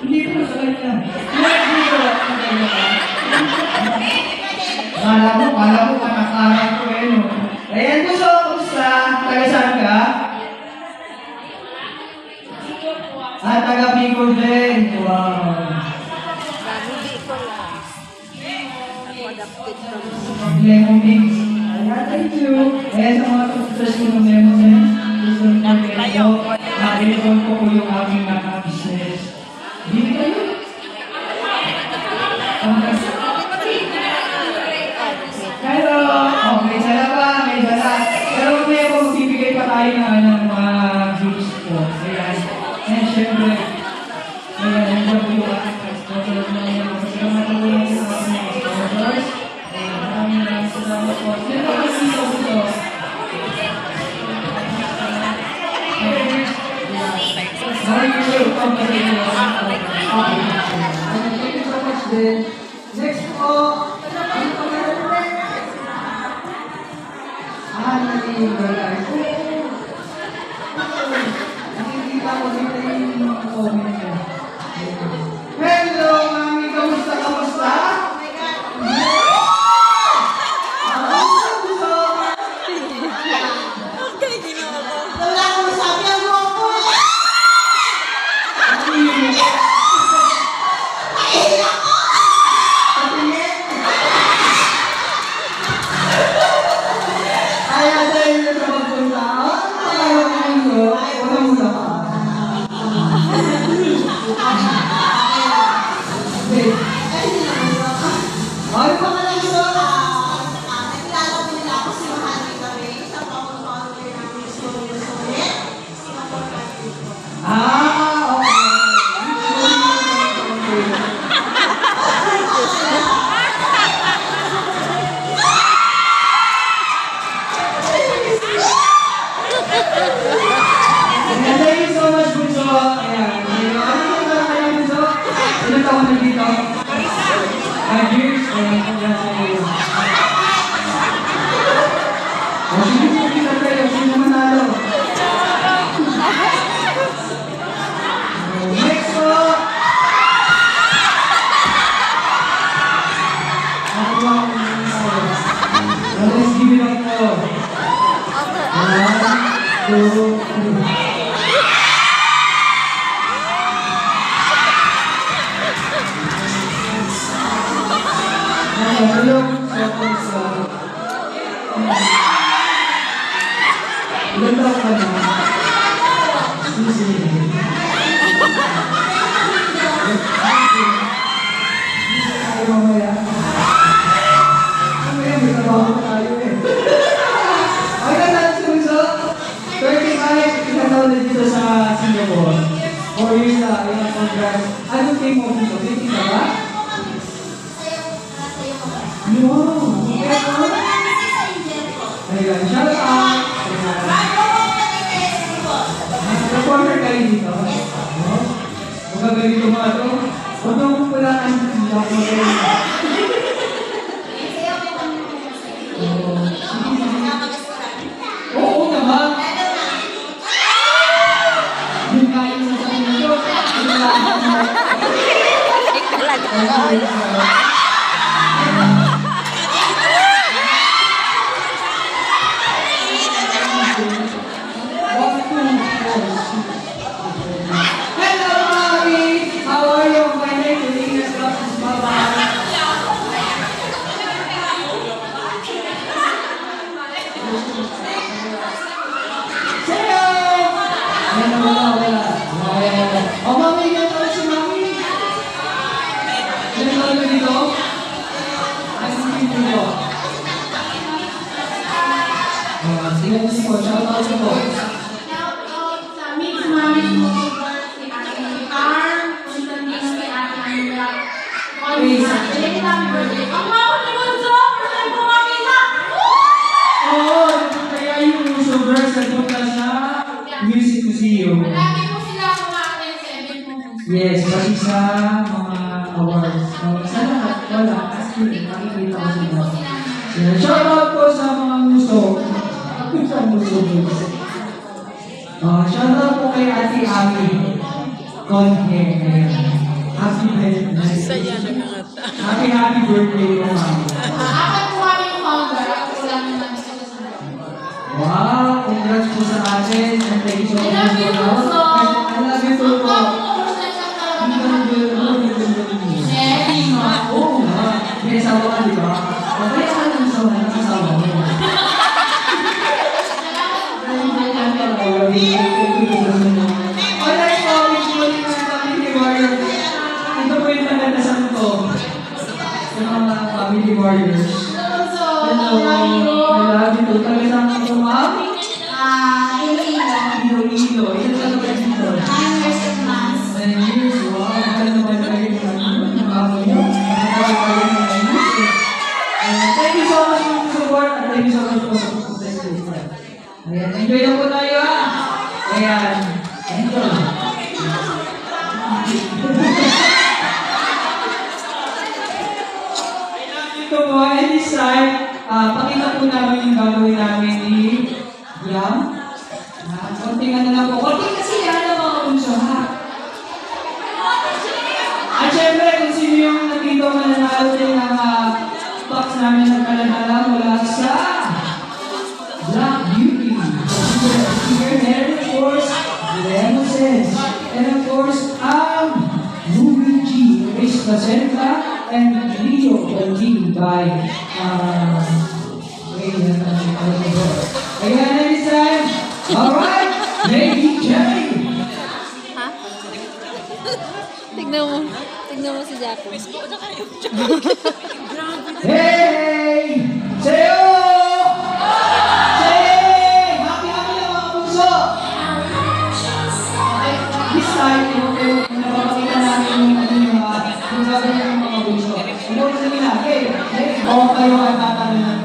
Hindi po sa kanya. Hindi po sa kanya. Kala mo, kanak-anak ko eh, no? Ayan po, so, kumusta? Taga saan ka? Taga Bicol din. Wow. Lemon mix. Ayan, thank you. Ayan, sa mga tutras ko ng lemon mix. Gusto nyo kayo. Nakilipon ko po yung aming business. Hindi kayo? Hello! Okay, sala pa, may sala. Pero may ako magbibigay pa tayo ng mga groups ko. Ayan. And syempre, ayan, nandiyan po yung aking sponsors na yung matulungan sa aking sponsors. Maraming salamat po. Sino ba kasi ito ito? Maraming welcome pa rin yung thank you so much din. Next po, nakikita ko dito yung comment ko. Hello, mami! Kamusta? Kamusta? Wala ko masabi ang ako eh! Ay, ako! Kaya dahil na sa magpunta, ayaw ko nyo, walang mula ka. Ay, pa ka lang ito. Nakilala ko nila ako si Mahali kami. Sa pang-sponsor ng Miss Sonia. Okay. Thank you so much, Bunso. Ayan. Bunso? Ilan taon na dito? 5 years? Ayan, congrats sa iyo. Sige po, kita kayo. Sino manalo? Next po! Let's give it up po. 1, 2, 3. Hello, ilan daw ka na? Mamaya. Mamaya, may trabaho tayo eh. Ay, natin sa Bunso. 35, ilang taon na dito sa Singapore. 4 years na, ilang congrats. Anong team mo Bunso? Team ka ba? Wow! Ayan, shout out! Reporter kayo dito. Magagaling mga ito. Huwag na kung pala ang lock mo kayo. Oo naman! Yung kayo na sa inyo. Hello, Mommy! How are you? Finally, today is God's Mama. Hello! Wala. Oh, Mommy, yan pala si Mommy. Yan pala dito. Ay, hindi dito. Sige po si po. Shout out sa po. Kaya yung YouTubers nagpunta sa Music Museum. Yes, kasi sa mga awards. Sana wala, kasi makikita ko sila. Shout out po sa mga gusto. Shout out po kay Ate Ami. Conhe. Happy birthday. Saya nakakata. Happy birthday, ma'am. Apat po kami yung founder. Ako lang naman sa kasunod. Wow, congrats po sa atin. And thank you so much. I love you, Tuso. I love you too po. Ang ganda. Mary, no? Oo, may asawa ka, di ba? Okay, saan ang asawa ng asawa mo? Alright po, wish mo rin mga family warriors. Ito po yung nagdadasal ko. Sa mga family warriors. Tuso, Hello, love you. I love you too. Talagang ito, ma'am? Iloilo. Ilo-ilo. Ito talaga dito. 9 years of mass. 9 years, wow. Mahal naman kayo ng amo niyo. Mahal kayo ng 9 years eh. Thank you so much for the support and thank you so much for the support. Ayan, enjoy na po tayo ha. Ayan, enjoy. Ito po, at this time, pakita po namin yung gagawin namin ni Yam. Konting ano lang po. Konting kasi yan ang mga bunso ha. At syempre, kung sino yung nandito mananalo din ng box namin ng kalanala mula sa Black Beauty. Here, and of course, Lemon Sense. And of course, Ruby G, Chris Placenta, and Leo Colby by Ayan, and this time, alright, Lady J. Ha? Tignan mo si Jaco. Hey! Sayo! Say! Happy lang mga puso! This time, napapakita namin yung gagawin ng mga puso. Ano sa nila? Hey! Hey! Baka kayo ay tatanong ng